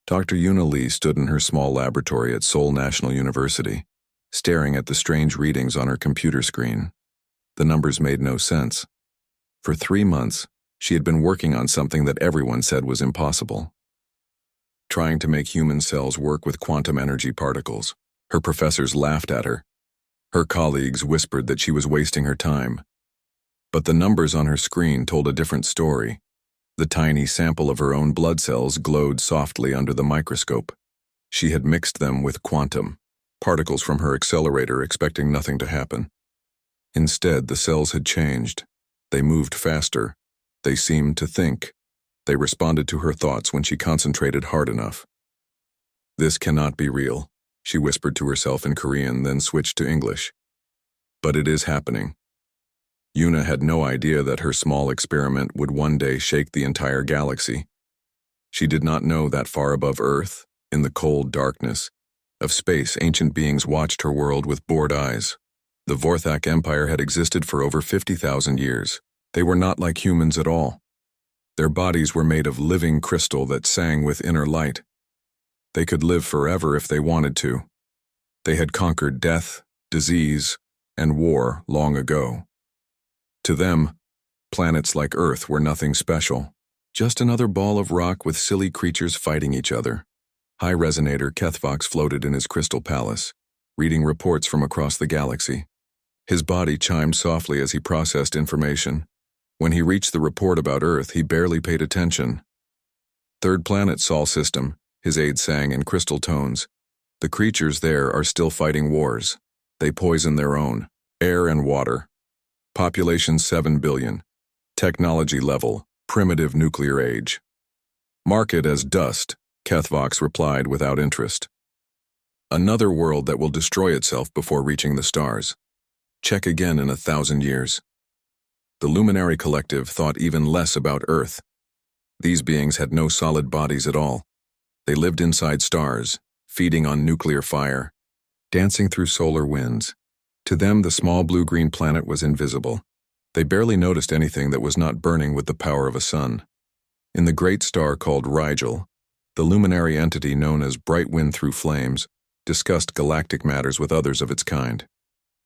Dr. Una Lee stood in her small laboratory at Seoul National University, staring at the strange readings on her computer screen. The numbers made no sense. For 3 months, she had been working on something that everyone said was impossible. Trying to make human cells work with quantum energy particles. Her professors laughed at her. Her colleagues whispered that she was wasting her time. But the numbers on her screen told a different story. The tiny sample of her own blood cells glowed softly under the microscope. She had mixed them with quantum particles from her accelerator, expecting nothing to happen. Instead, the cells had changed. They moved faster. They seemed to think. They responded to her thoughts when she concentrated hard enough. "This cannot be real," she whispered to herself in Korean, then switched to English. But it is happening. Una had no idea that her small experiment would one day shake the entire galaxy. She did not know that far above Earth, in the cold darkness of space, ancient beings watched her world with bored eyes. The Vorthak Empire had existed for over 50,000 years. They were not like humans at all. Their bodies were made of living crystal that sang with inner light. They could live forever if they wanted to. They had conquered death, disease, and war long ago. To them, planets like Earth were nothing special. Just another ball of rock with silly creatures fighting each other. High Resonator Kethvox floated in his crystal palace, reading reports from across the galaxy. His body chimed softly as he processed information. When he reached the report about Earth, he barely paid attention. "Third planet, Sol system," his aide sang in crystal tones. "The creatures there are still fighting wars. They poison their own air and water. Population 7 billion. Technology level, primitive nuclear age." "Mark it as dust," Kethvox replied without interest. "Another world that will destroy itself before reaching the stars. Check again in 1,000 years." The Luminary Collective thought even less about Earth. These beings had no solid bodies at all. They lived inside stars, feeding on nuclear fire, dancing through solar winds. To them, the small blue-green planet was invisible. They barely noticed anything that was not burning with the power of a sun. In the great star called Rigel, the luminary entity known as Bright Wind Through Flames discussed galactic matters with others of its kind.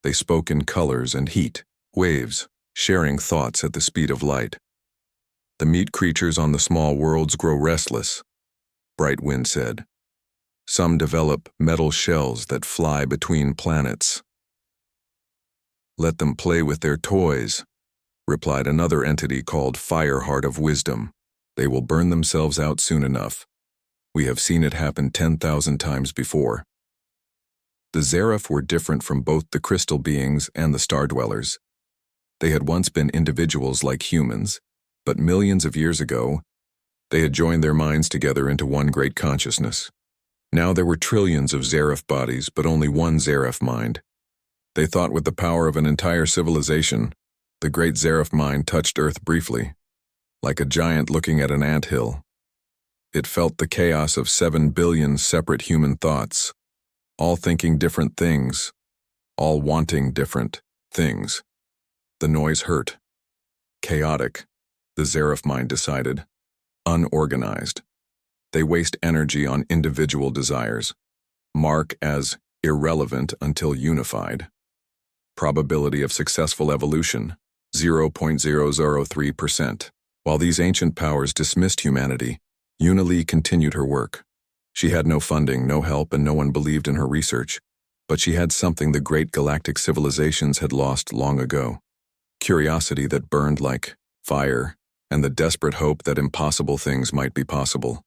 They spoke in colors and heat, waves, sharing thoughts at the speed of light. "The meat creatures on the small worlds grow restless," Bright Wind said. "Some develop metal shells that fly between planets." "Let them play with their toys," replied another entity called Fireheart of Wisdom. "They will burn themselves out soon enough. We have seen it happen 10,000 times before." The Zeref were different from both the crystal beings and the star dwellers. They had once been individuals like humans, but millions of years ago, they had joined their minds together into one great consciousness. Now there were trillions of Zeref bodies, but only one Zeref mind. They thought with the power of an entire civilization. The great Zeref mind touched Earth briefly, like a giant looking at an anthill. It felt the chaos of 7 billion separate human thoughts, all thinking different things, all wanting different things. The noise hurt. Chaotic, the Zeref mind decided. Unorganized. They waste energy on individual desires. Mark as irrelevant until unified. Probability of successful evolution, 0.003%. While these ancient powers dismissed humanity, Una Lee continued her work. She had no funding, no help, and no one believed in her research. But she had something the great galactic civilizations had lost long ago. Curiosity that burned like fire, and the desperate hope that impossible things might be possible.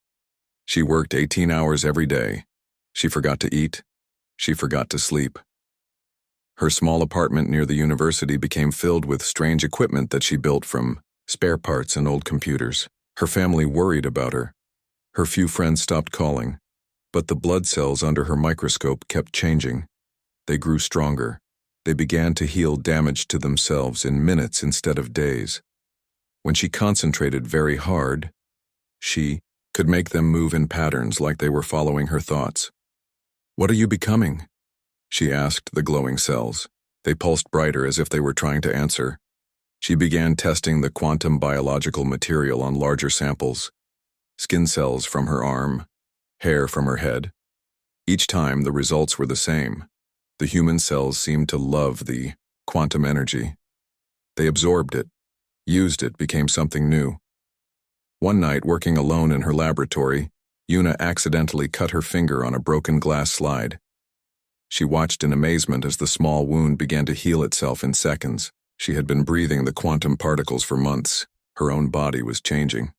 She worked 18 hours every day. She forgot to eat. She forgot to sleep. Her small apartment near the university became filled with strange equipment that she built from spare parts and old computers. Her family worried about her. Her few friends stopped calling, but the blood cells under her microscope kept changing. They grew stronger. They began to heal damage to themselves in minutes instead of days. When she concentrated very hard, she could make them move in patterns like they were following her thoughts. "What are you becoming?" she asked the glowing cells. They pulsed brighter as if they were trying to answer. She began testing the quantum biological material on larger samples. Skin cells from her arm, hair from her head. Each time, the results were the same. The human cells seemed to love the quantum energy. They absorbed it, used it, became something new. One night, working alone in her laboratory, Yuna accidentally cut her finger on a broken glass slide. She watched in amazement as the small wound began to heal itself in seconds. She had been breathing the quantum particles for months. Her own body was changing.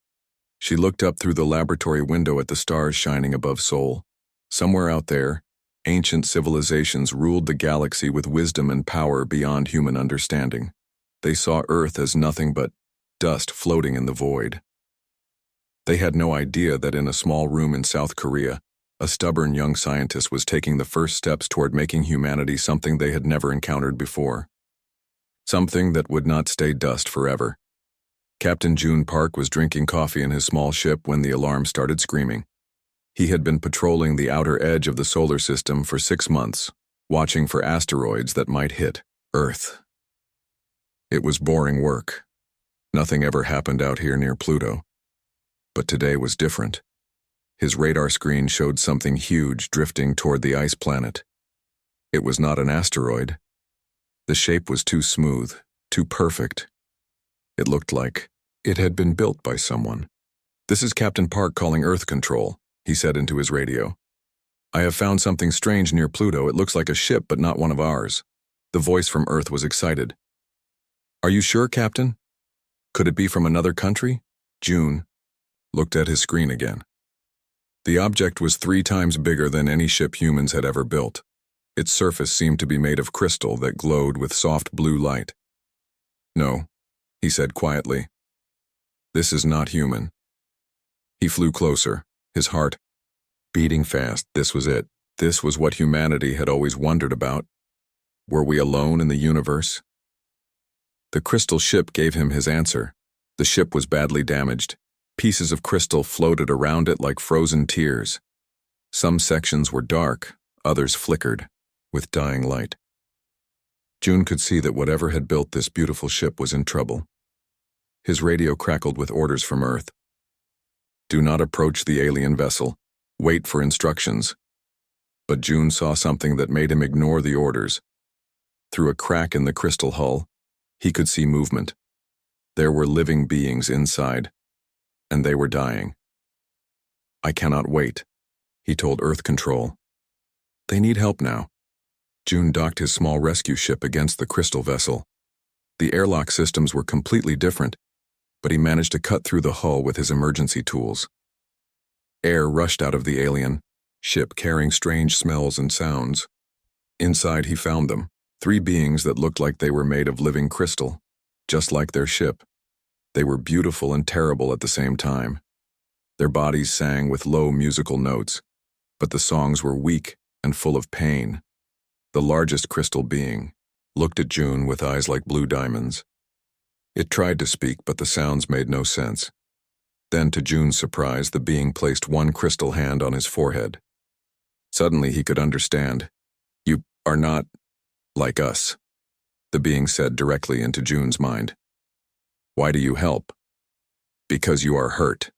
She looked up through the laboratory window at the stars shining above Seoul. Somewhere out there, ancient civilizations ruled the galaxy with wisdom and power beyond human understanding. They saw Earth as nothing but dust floating in the void. They had no idea that in a small room in South Korea, a stubborn young scientist was taking the first steps toward making humanity something they had never encountered before. Something that would not stay dust forever. Captain June Park was drinking coffee in his small ship when the alarm started screaming. He had been patrolling the outer edge of the solar system for 6 months, watching for asteroids that might hit Earth. It was boring work. Nothing ever happened out here near Pluto. But today was different. His radar screen showed something huge drifting toward the ice planet. It was not an asteroid. The shape was too smooth, too perfect. It looked like it had been built by someone. "This is Captain Park calling Earth Control," he said into his radio. "I have found something strange near Pluto. It looks like a ship, but not one of ours." The voice from Earth was excited. "Are you sure, Captain? Could it be from another country?" June looked at his screen again. The object was 3 times bigger than any ship humans had ever built. Its surface seemed to be made of crystal that glowed with soft blue light. "No," he said quietly. "This is not human." He flew closer, his heart beating fast. This was it. This was what humanity had always wondered about. Were we alone in the universe? The crystal ship gave him his answer. The ship was badly damaged. Pieces of crystal floated around it like frozen tears. Some sections were dark, others flickered, with dying light. June could see that whatever had built this beautiful ship was in trouble. His radio crackled with orders from Earth. "Do not approach the alien vessel. Wait for instructions." But June saw something that made him ignore the orders. Through a crack in the crystal hull, he could see movement. There were living beings inside, and they were dying. "I cannot wait," he told Earth Control. "They need help now." June docked his small rescue ship against the crystal vessel. The airlock systems were completely different, but he managed to cut through the hull with his emergency tools. Air rushed out of the alien ship, carrying strange smells and sounds. Inside he found them, 3 beings that looked like they were made of living crystal, just like their ship. They were beautiful and terrible at the same time. Their bodies sang with low musical notes, but the songs were weak and full of pain. The largest crystal being looked at June with eyes like blue diamonds. It tried to speak, but the sounds made no sense. Then, to June's surprise, the being placed one crystal hand on his forehead. Suddenly he could understand. "You are not like us," the being said directly into June's mind. "Why do you help?" "Because you are hurt,"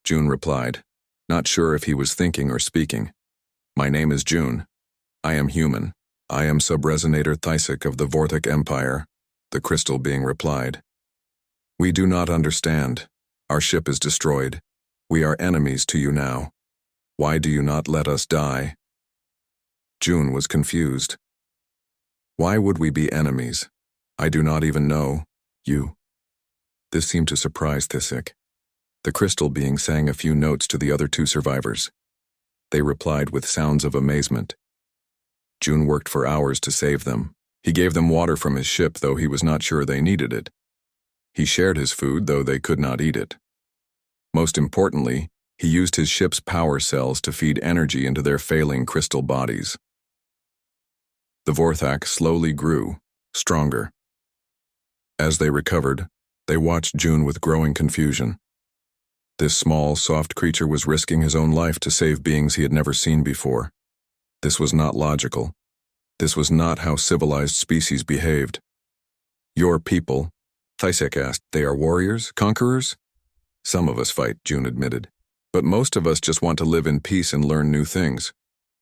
June replied, not sure if he was thinking or speaking. "My name is June. I am human. I am Subresonator Thysic of the Vortic Empire," the crystal being replied. "We do not understand. Our ship is destroyed. We are enemies to you now. Why do you not let us die?" June was confused. "Why would we be enemies? I do not even know you." This seemed to surprise Thysic. The crystal being sang a few notes to the other 2 survivors. They replied with sounds of amazement. June worked for hours to save them. He gave them water from his ship, though he was not sure they needed it. He shared his food, though they could not eat it. Most importantly, he used his ship's power cells to feed energy into their failing crystal bodies. The Vorthak slowly grew, stronger. As they recovered, they watched June with growing confusion. This small, soft creature was risking his own life to save beings he had never seen before. This was not logical. This was not how civilized species behaved. "Your people," Thysic asked. "They are warriors, conquerors?" "Some of us fight," June admitted. But most of us just want to live in peace and learn new things.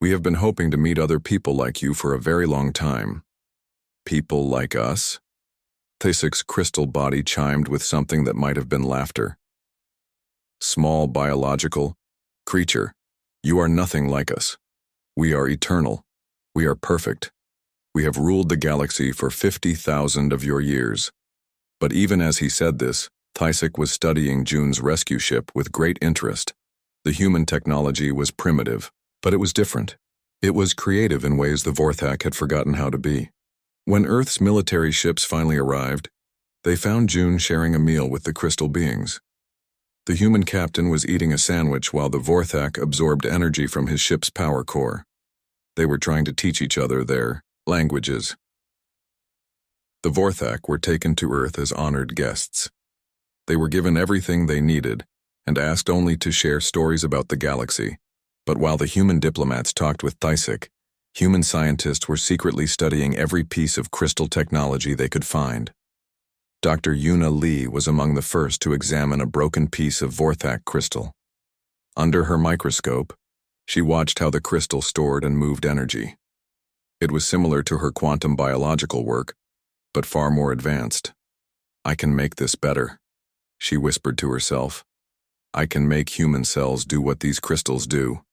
We have been hoping to meet other people like you for a very long time. People like us? Thysic's crystal body chimed with something that might have been laughter. Small biological creature, you are nothing like us. We are eternal. We are perfect. We have ruled the galaxy for 50,000 of your years. But even as he said this, Thysic was studying June's rescue ship with great interest. The human technology was primitive, but it was different. It was creative in ways the Vorthak had forgotten how to be. When Earth's military ships finally arrived, they found June sharing a meal with the crystal beings. The human captain was eating a sandwich while the Vorthak absorbed energy from his ship's power core. They were trying to teach each other their languages. The Vorthak were taken to Earth as honored guests. They were given everything they needed and asked only to share stories about the galaxy. But while the human diplomats talked with Thysic, human scientists were secretly studying every piece of crystal technology they could find. Dr. Yuna Lee was among the first to examine a broken piece of Vorthak crystal. Under her microscope, she watched how the crystal stored and moved energy. It was similar to her quantum biological work, but far more advanced. "I can make this better," she whispered to herself. "I can make human cells do what these crystals do."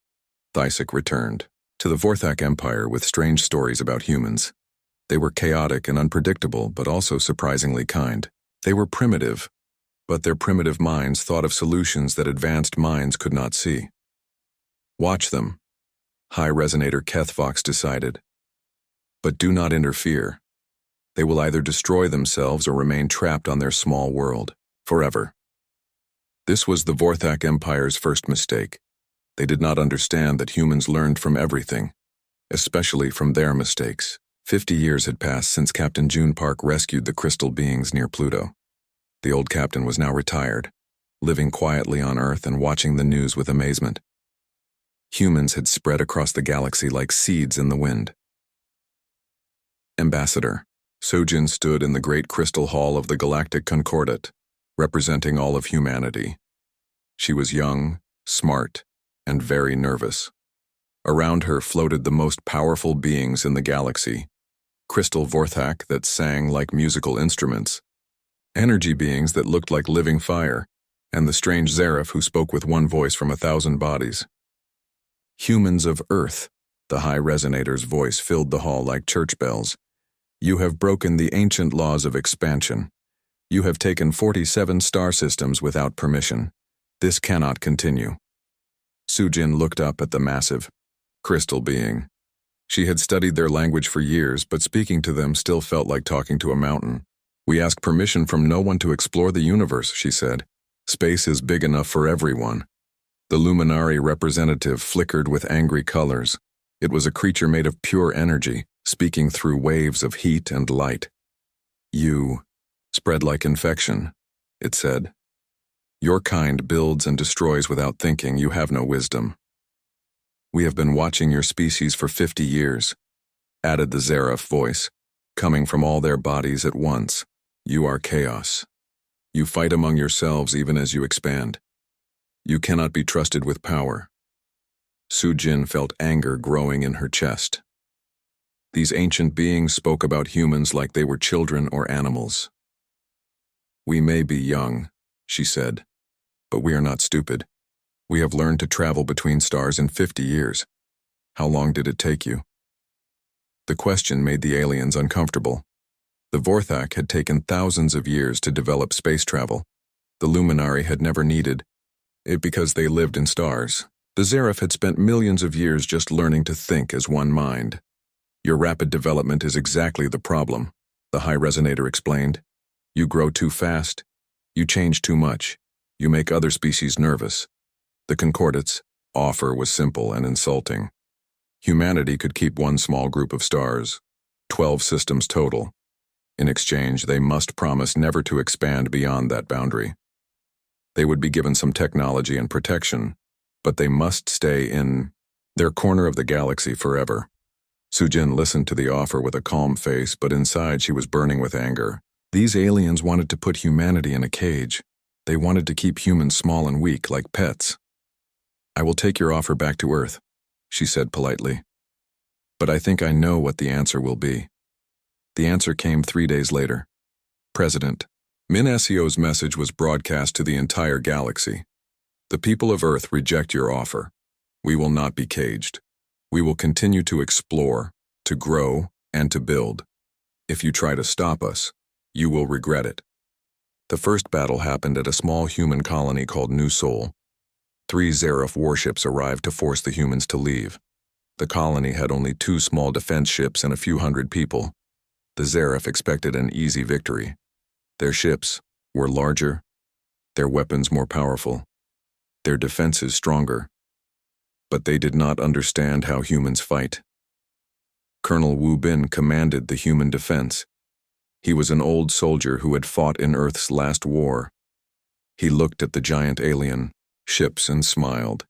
Thysic returned to the Vorthak Empire with strange stories about humans. They were chaotic and unpredictable, but also surprisingly kind. They were primitive, but their primitive minds thought of solutions that advanced minds could not see. "Watch them," High Resonator Kethvox decided. "But do not interfere. They will either destroy themselves or remain trapped on their small world, forever." This was the Vorthak Empire's first mistake. They did not understand that humans learned from everything, especially from their mistakes. 50 years had passed since Captain June Park rescued the crystal beings near Pluto. The old captain was now retired, living quietly on Earth and watching the news with amazement. Humans had spread across the galaxy like seeds in the wind. Ambassador Sojin stood in the great crystal hall of the Galactic Concordat, representing all of humanity. She was young, smart, and very nervous. Around her floated the most powerful beings in the galaxy, crystal Vorthak that sang like musical instruments, energy beings that looked like living fire, and the strange Zareth who spoke with one voice from 1,000 bodies. "Humans of Earth," the High Resonator's voice filled the hall like church bells. "You have broken the ancient laws of expansion. You have taken 47 star systems without permission. This cannot continue." Sujin looked up at the massive crystal being. She had studied their language for years, but speaking to them still felt like talking to a mountain. "We ask permission from no one to explore the universe," she said. "Space is big enough for everyone." The Luminari representative flickered with angry colors. It was a creature made of pure energy, speaking through waves of heat and light. "You spread like infection," it said. "Your kind builds and destroys without thinking. You have no wisdom." "We have been watching your species for 50 years, added the Zareth voice, coming from all their bodies at once. "You are chaos. You fight among yourselves even as you expand. You cannot be trusted with power." Sujin felt anger growing in her chest. These ancient beings spoke about humans like they were children or animals. "We may be young," she said, "but we are not stupid. We have learned to travel between stars in 50 years. How long did it take you?" The question made the aliens uncomfortable. The Vorthak had taken thousands of years to develop space travel. The Luminari had never needed it because they lived in stars. The Zareth had spent millions of years just learning to think as one mind. "Your rapid development is exactly the problem," the High Resonator explained. "You grow too fast. You change too much. You make other species nervous." The Concordat's offer was simple and insulting. Humanity could keep one small group of stars, 12 systems total. In exchange, they must promise never to expand beyond that boundary. They would be given some technology and protection, but they must stay in their corner of the galaxy forever. Sujin listened to the offer with a calm face, but inside she was burning with anger. These aliens wanted to put humanity in a cage. They wanted to keep humans small and weak, like pets. I will take your offer back to Earth, she said politely. But I think I know what the answer will be. The answer came 3 days later. President Min Seo's message was broadcast to the entire galaxy. The people of Earth reject your offer. We will not be caged. We will continue to explore, to grow, and to build. If you try to stop us, you will regret it. The first battle happened at a small human colony called New Sol. 3 Xerif warships arrived to force the humans to leave. The colony had only 2 small defense ships and a few hundred people. The Xerif expected an easy victory. Their ships were larger, their weapons more powerful, their defenses stronger. But they did not understand how humans fight. Colonel Wu Bin commanded the human defense. He was an old soldier who had fought in Earth's last war. He looked at the giant alien ships and smiled.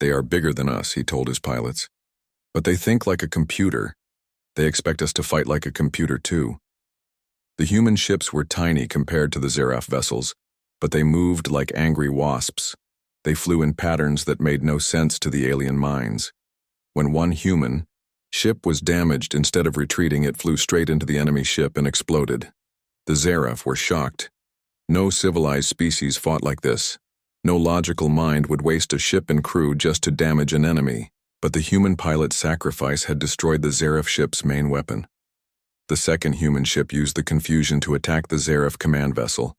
They are bigger than us, he told his pilots. But they think like a computer. They expect us to fight like a computer too. The human ships were tiny compared to the Xerif vessels, but they moved like angry wasps. They flew in patterns that made no sense to the alien minds. When one human ship was damaged, instead of retreating, it flew straight into the enemy ship and exploded. The Xerif were shocked. No civilized species fought like this. No logical mind would waste a ship and crew just to damage an enemy. But the human pilot's sacrifice had destroyed the Xerif ship's main weapon. The second human ship used the confusion to attack the Xerif command vessel.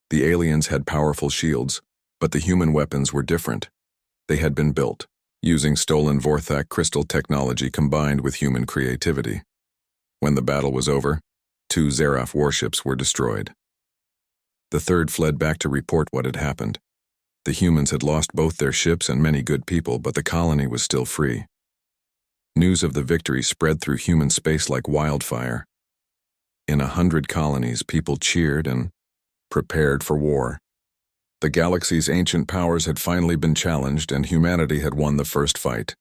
The aliens had powerful shields, but the human weapons were different. They had been built using stolen Vorthak crystal technology combined with human creativity. When the battle was over, 2 Xerif warships were destroyed. The third fled back to report what had happened. The humans had lost both their ships and many good people, but the colony was still free. News of the victory spread through human space like wildfire. In 100 colonies, people cheered and prepared for war. The galaxy's ancient powers had finally been challenged, and humanity had won the first fight.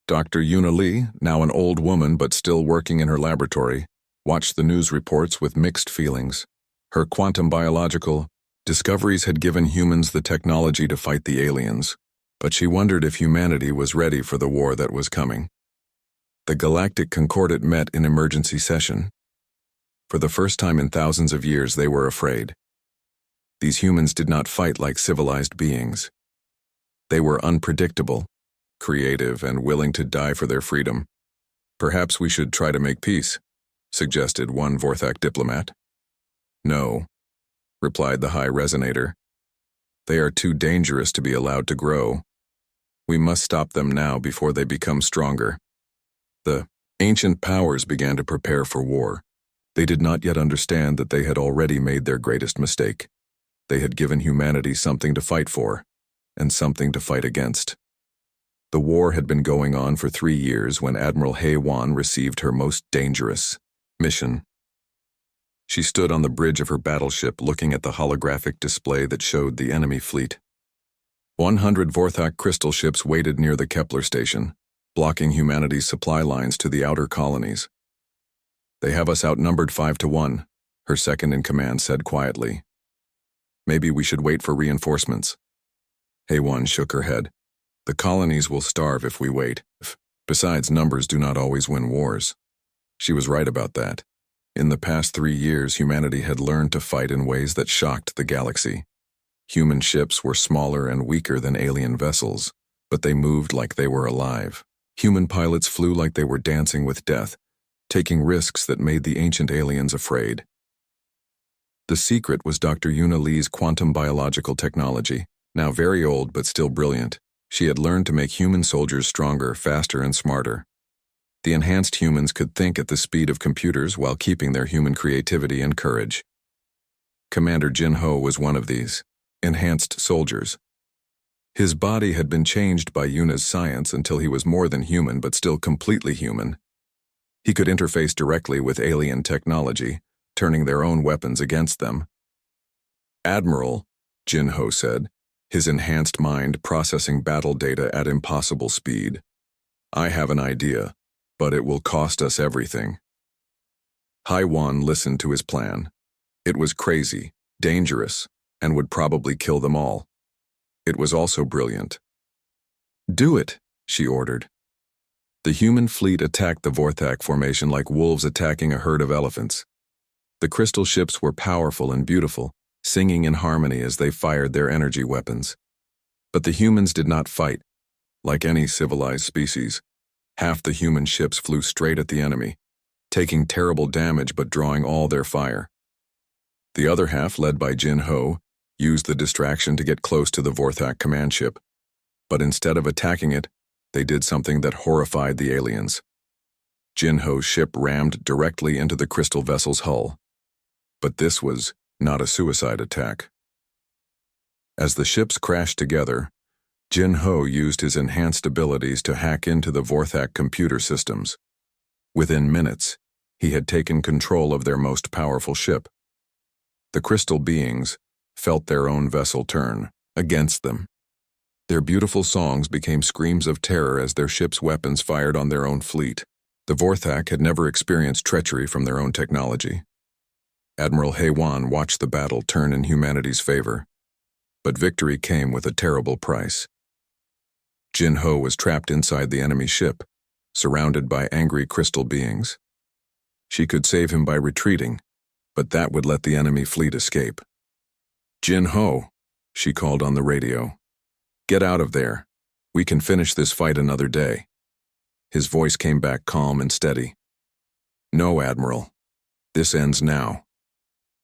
Dr. Yuna Li, now an old woman but still working in her laboratory, watched the news reports with mixed feelings. Her quantum biological discoveries had given humans the technology to fight the aliens, but she wondered if humanity was ready for the war that was coming. The Galactic Concordat met in emergency session. For the first time in thousands of years, they were afraid. These humans did not fight like civilized beings. They were unpredictable, creative, and willing to die for their freedom. Perhaps we should try to make peace, suggested one Vorthak diplomat. No, replied the High Resonator. They are too dangerous to be allowed to grow. We must stop them now before they become stronger. The ancient powers began to prepare for war. They did not yet understand that they had already made their greatest mistake. They had given humanity something to fight for, and something to fight against. The war had been going on for 3 years when Admiral He Wan received her most dangerous mission. She stood on the bridge of her battleship looking at the holographic display that showed the enemy fleet. 100 Vorthak crystal ships waited near the Kepler station, blocking humanity's supply lines to the outer colonies. They have us outnumbered 5-1, her second-in-command said quietly. Maybe we should wait for reinforcements. Heywan shook her head. The colonies will starve if we wait. Besides, numbers do not always win wars. She was right about that. In the past 3 years, humanity had learned to fight in ways that shocked the galaxy. Human ships were smaller and weaker than alien vessels, but they moved like they were alive. Human pilots flew like they were dancing with death, taking risks that made the ancient aliens afraid. The secret was Dr. Yuna Li's quantum biological technology, now very old but still brilliant. She had learned to make human soldiers stronger, faster, and smarter. The enhanced humans could think at the speed of computers while keeping their human creativity and courage. Commander Jin Ho was one of these enhanced soldiers. His body had been changed by Yuna's science until he was more than human but still completely human. He could interface directly with alien technology, turning their own weapons against them. Admiral, Jin Ho said, his enhanced mind processing battle data at impossible speed. I have an idea, but it will cost us everything. Haiwan listened to his plan. It was crazy, dangerous, and would probably kill them all. It was also brilliant. Do it, she ordered. The human fleet attacked the Vorthak formation like wolves attacking a herd of elephants. The crystal ships were powerful and beautiful, singing in harmony as they fired their energy weapons. But the humans did not fight. Like any civilized species, half the human ships flew straight at the enemy, taking terrible damage but drawing all their fire. The other half, led by Jin Ho, used the distraction to get close to the Vorthak command ship. But instead of attacking it, they did something that horrified the aliens. Jin Ho's ship rammed directly into the crystal vessel's hull. But this was not a suicide attack. As the ships crashed together, Jin Ho used his enhanced abilities to hack into the Vorthak computer systems. Within minutes, he had taken control of their most powerful ship. The crystal beings felt their own vessel turn against them. Their beautiful songs became screams of terror as their ship's weapons fired on their own fleet. The Vorthak had never experienced treachery from their own technology. Admiral Heiwan watched the battle turn in humanity's favor. But victory came with a terrible price. Jin Ho was trapped inside the enemy ship, surrounded by angry crystal beings. She could save him by retreating, but that would let the enemy fleet escape. "Jin Ho," she called on the radio. "Get out of there. We can finish this fight another day." His voice came back calm and steady. "No, Admiral. This ends now."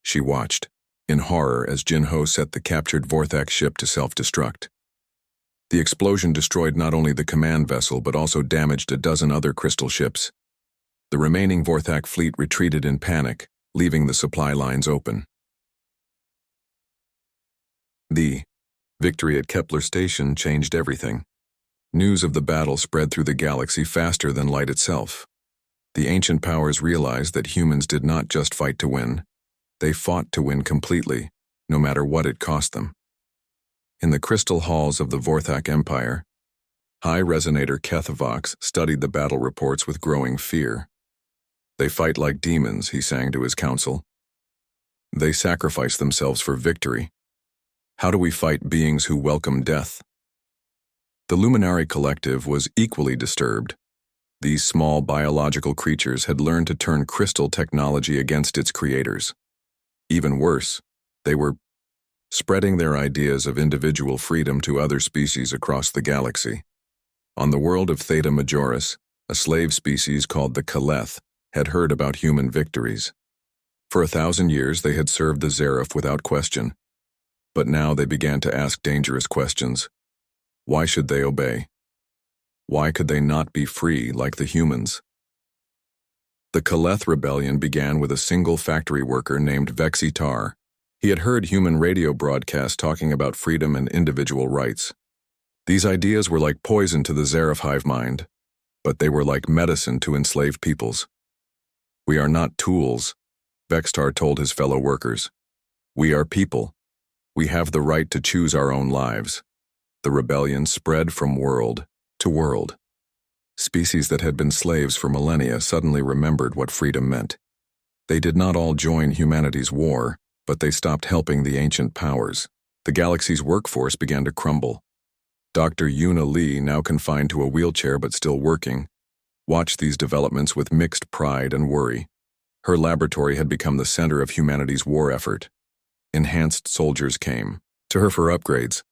She watched, in horror, as Jin Ho set the captured Vorthak ship to self-destruct. The explosion destroyed not only the command vessel but also damaged a dozen other crystal ships. The remaining Vorthak fleet retreated in panic, leaving the supply lines open. The victory at Kepler Station changed everything. News of the battle spread through the galaxy faster than light itself. The ancient powers realized that humans did not just fight to win. They fought to win completely, no matter what it cost them. In the crystal halls of the Vorthak Empire, High Resonator Kethovox studied the battle reports with growing fear. "They fight like demons," he sang to his council. "They sacrifice themselves for victory. How do we fight beings who welcome death?" The Luminary Collective was equally disturbed. These small biological creatures had learned to turn crystal technology against its creators. Even worse, they were spreading their ideas of individual freedom to other species across the galaxy. On the world of Theta Majoris, a slave species called the Kaleth had heard about human victories. For 1,000 years they had served the Zerif without question, but now they began to ask dangerous questions. Why should they obey? Why could they not be free like the humans? The Kaleth rebellion began with a single factory worker named Vexi Tar. He had heard human radio broadcasts talking about freedom and individual rights. These ideas were like poison to the Zerif hive mind, but they were like medicine to enslaved peoples. "We are not tools," Vextar told his fellow workers. "We are people. We have the right to choose our own lives." The rebellion spread from world to world. Species that had been slaves for millennia suddenly remembered what freedom meant. They did not all join humanity's war, but they stopped helping the ancient powers. The galaxy's workforce began to crumble. Dr. Yuna Lee, now confined to a wheelchair but still working, watched these developments with mixed pride and worry. Her laboratory had become the center of humanity's war effort. Enhanced soldiers came to her for upgrades.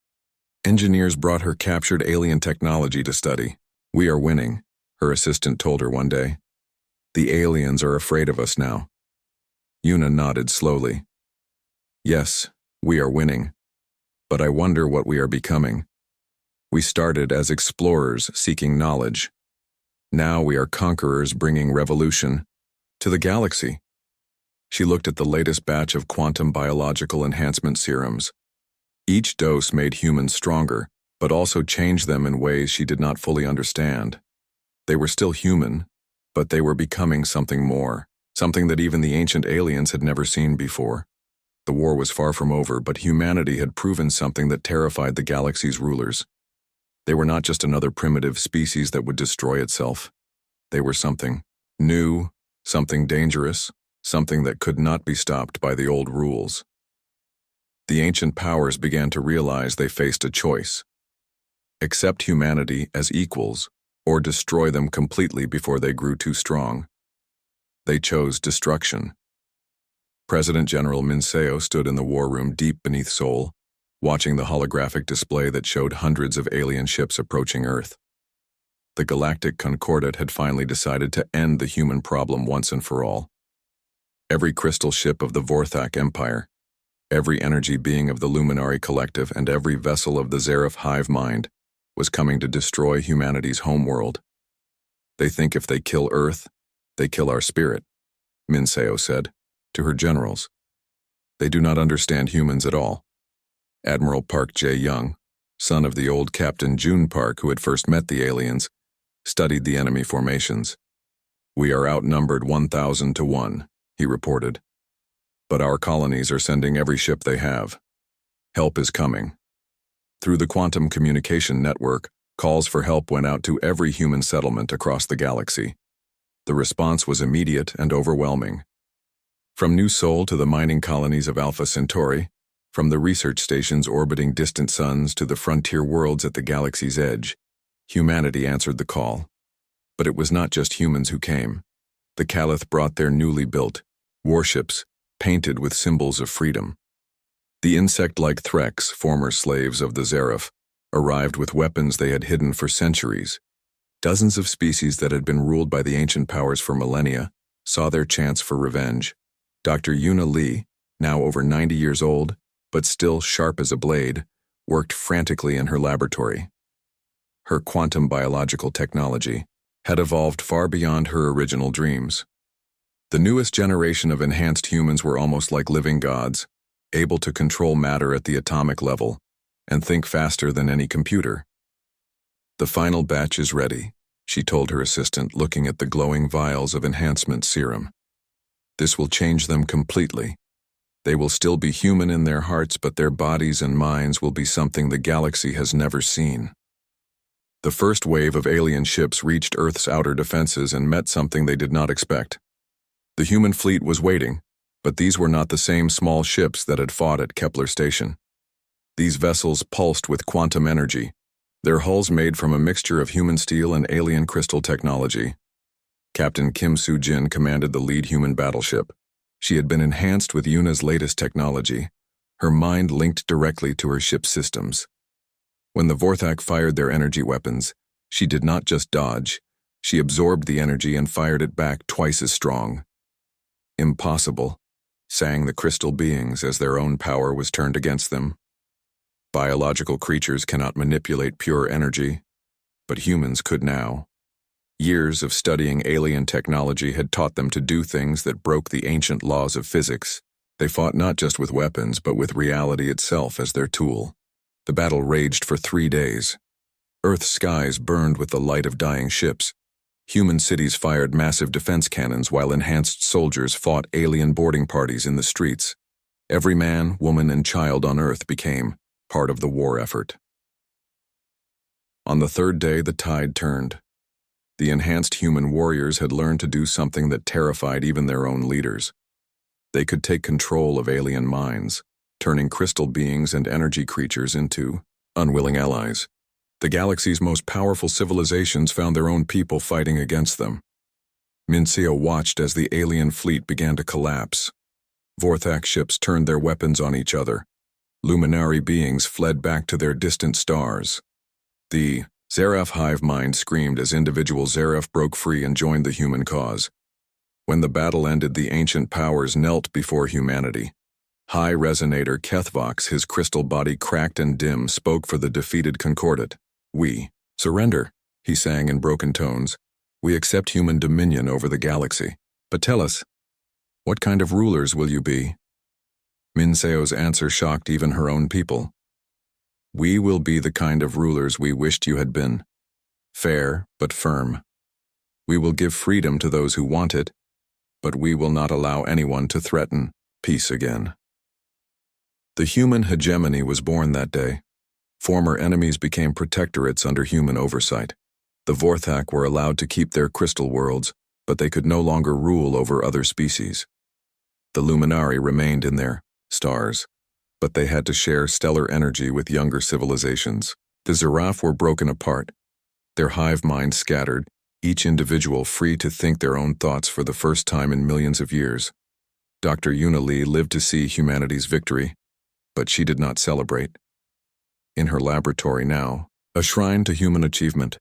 Engineers brought her captured alien technology to study. "We are winning," her assistant told her one day. "The aliens are afraid of us now." Yuna nodded slowly. "Yes, we are winning. But I wonder what we are becoming. We started as explorers seeking knowledge. Now we are conquerors bringing revolution to the galaxy." She looked at the latest batch of quantum biological enhancement serums. Each dose made humans stronger, but also changed them in ways she did not fully understand. They were still human, but they were becoming something more, something that even the ancient aliens had never seen before. The war was far from over, but humanity had proven something that terrified the galaxy's rulers. They were not just another primitive species that would destroy itself. They were something new, something dangerous, something that could not be stopped by the old rules. The ancient powers began to realize they faced a choice. accept humanity as equals, or destroy them completely before they grew too strong. They chose destruction. President General Minseo stood in the war room deep beneath Seoul, watching the holographic display that showed hundreds of alien ships approaching Earth. The Galactic Concordat had finally decided to end the human problem once and for all. Every crystal ship of the Vorthak Empire, every energy being of the Luminary Collective, and every vessel of the Zareth hive mind was coming to destroy humanity's homeworld. They think if they kill Earth, they kill our spirit, Minseo said to her generals. They do not understand humans at all. Admiral Park Jae-young, son of the old Captain Jun Park who had first met the aliens, studied the enemy formations. We are outnumbered 1,000 to 1, he reported. But our colonies are sending every ship they have. Help is coming. Through the quantum communication network, calls for help went out to every human settlement across the galaxy. The response was immediate and overwhelming. From New Sol to the mining colonies of Alpha Centauri, from the research stations orbiting distant suns to the frontier worlds at the galaxy's edge, humanity answered the call. But it was not just humans who came. The Caliph brought their newly built warships, painted with symbols of freedom. The insect-like Threx, former slaves of the Zareth, arrived with weapons they had hidden for centuries. Dozens of species that had been ruled by the ancient powers for millennia saw their chance for revenge. Dr. Yuna Lee, now over 90 years old, but still sharp as a blade, worked frantically in her laboratory. Her quantum biological technology had evolved far beyond her original dreams. The newest generation of enhanced humans were almost like living gods, able to control matter at the atomic level and think faster than any computer. The final batch is ready, she told her assistant, looking at the glowing vials of enhancement serum. This will change them completely. They will still be human in their hearts, but their bodies and minds will be something the galaxy has never seen. The first wave of alien ships reached Earth's outer defenses and met something they did not expect. The human fleet was waiting, but these were not the same small ships that had fought at Kepler Station. These vessels pulsed with quantum energy, their hulls made from a mixture of human steel and alien crystal technology. Captain Kim Soo-jin commanded the lead human battleship. She had been enhanced with Yuna's latest technology, her mind linked directly to her ship's systems. When the Vorthak fired their energy weapons, she did not just dodge, she absorbed the energy and fired it back twice as strong. Impossible, sang the crystal beings as their own power was turned against them. Biological creatures cannot manipulate pure energy, but humans could now. Years of studying alien technology had taught them to do things that broke the ancient laws of physics. They fought not just with weapons, but with reality itself as their tool. The battle raged for 3 days. Earth's skies burned with the light of dying ships. Human cities fired massive defense cannons while enhanced soldiers fought alien boarding parties in the streets. Every man, woman, and child on Earth became part of the war effort. On the 3rd day, the tide turned. The enhanced human warriors had learned to do something that terrified even their own leaders. They could take control of alien minds, turning crystal beings and energy creatures into unwilling allies. The galaxy's most powerful civilizations found their own people fighting against them. Minseo watched as the alien fleet began to collapse. Vorthak ships turned their weapons on each other. Luminary beings fled back to their distant stars. The Zareth hive mind screamed as individual Zareth broke free and joined the human cause. When the battle ended, the ancient powers knelt before humanity. High Resonator Kethvox, his crystal body cracked and dim, spoke for the defeated Concordat. We surrender, he sang in broken tones. We accept human dominion over the galaxy. But tell us, what kind of rulers will you be? Minseo's answer shocked even her own people. We will be the kind of rulers we wished you had been. Fair, but firm. We will give freedom to those who want it, but we will not allow anyone to threaten peace again. The human hegemony was born that day. Former enemies became protectorates under human oversight. The Vorthak were allowed to keep their crystal worlds, but they could no longer rule over other species. The Luminari remained in their stars, but they had to share stellar energy with younger civilizations. The Giraffe were broken apart, their hive minds scattered, each individual free to think their own thoughts for the first time in millions of years. Dr. Yuna Lee lived to see humanity's victory, but she did not celebrate. In her laboratory now, a shrine to human achievement,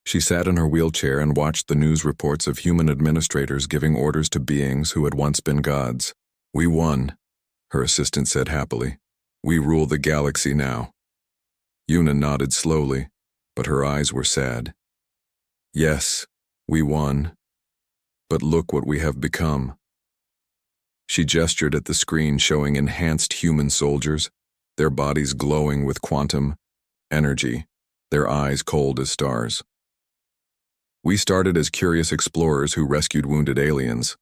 she sat in her wheelchair and watched the news reports of human administrators giving orders to beings who had once been gods. "We won," her assistant said happily. "We rule the galaxy now." Yuna nodded slowly, but her eyes were sad. "Yes, we won. But look what we have become." She gestured at the screen showing enhanced human soldiers, their bodies glowing with quantum energy, their eyes cold as stars. "We started as curious explorers who rescued wounded aliens.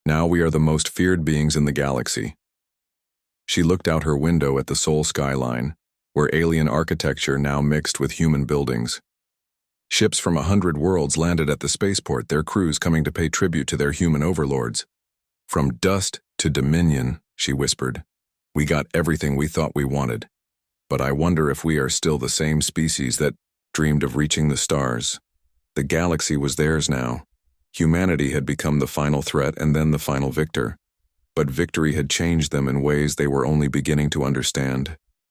Now we are the most feared beings in the galaxy." She looked out her window at the Sol skyline, where alien architecture now mixed with human buildings. Ships from 100 worlds landed at the spaceport, their crews coming to pay tribute to their human overlords. "From dust to dominion," she whispered. "We got everything we thought we wanted. But I wonder if we are still the same species that dreamed of reaching the stars." The galaxy was theirs now. Humanity had become the final threat and then the final victor. But victory had changed them in ways they were only beginning to understand.